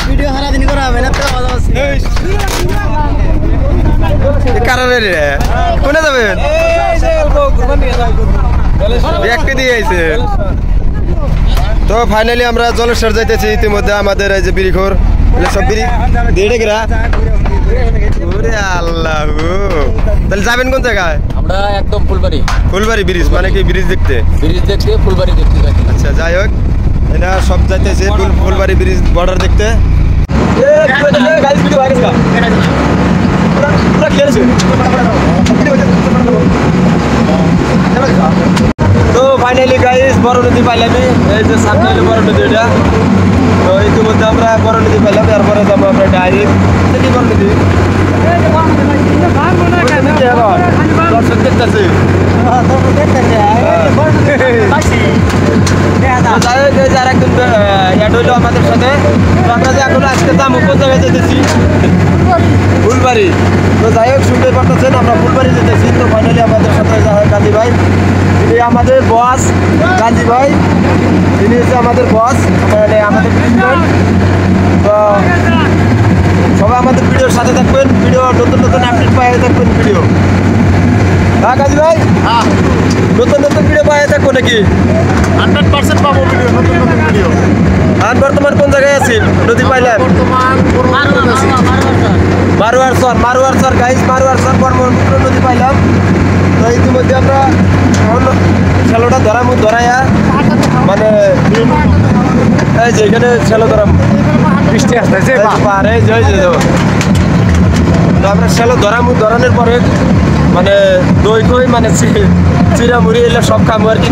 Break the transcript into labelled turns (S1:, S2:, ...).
S1: Video হারা দিন করা হবে না তো
S2: কারণে রে কোনে যাবেন ব্যাগকে দিয়ে আইছে তো ফাইনালি আমরা জলেশ্বর যাইতেছি ইতিমধ্যে আমাদের এই যে বিরিখোর সব বিড়ি দিয়ে গেরা ওরে আল্লাহ তাহলে যাবেন কোন জায়গায়
S3: আমরা একদম ফুলবাড়ি
S2: ব্রিজ মানে কি ব্রিজ দেখতে
S3: ফুলবাড়ি দেখতে যাচ্ছি।
S2: আচ্ছা যাই হোক এটা সব যাইতেছে ফুলবাড়ি ব্রিজ বর্ডার দেখতে তো ফাইনালি গাইস বড় নদী পাইলাম এই যে সামনে হলো বড় নদী এটা তো ইতিমধ্যে আমরা বড় নদী পাইলাম এরপরে যাবো আমরা ডাইরেক্ট কি বড় নদী দর্শক দেখতেছি যারা একদম অ্যাড হইলো আমাদের সাথে তো আমরা যে এখন আজকে দাম কোন জায়গায় যেতেছি ফুলবাড়ি তো যাই হোক শুনতে পারতেছেন আমরা ফুলবাড়ি যেতেছি তো ফাইনালি আমাদের সাথে গান্ধী ভাই তিনি আমাদের বস গান্ধী ভাই তিনি হচ্ছে আমাদের বস মানে আমাদের প্রিন্সিপাল তো সবাই আমাদের ভিডিওর সাথে থাকবেন ভিডিও নতুন নতুন আপডেট পাইয়ে থাকবেন ভিডিও হ্যাঁ গান্ধী ভাই নতুন নতুন ভিডিও পাইয়ে থাকবো নাকি
S1: 100% পাবো ভিডিও নতুন নতুন ভিডিও
S2: আর বর্তমান কোন জায়গায় আছি নদী পাইলাম মারুয়ার সর গাইস মারুয়ার সর ব্রহ্মপুত্র নদী পাইলাম তো ইতিমধ্যে আমরা ছেলোটা ধরাইয়া মানে এই যে এখানে ছেলো ধরাম
S1: বৃষ্টি আসতেছে
S2: পাহাড়ে জয় তো আমরা ছেলো ধরানোর পরে মানে দই কই মানে চিরা মুড়ি এলে সব খামো আর কি।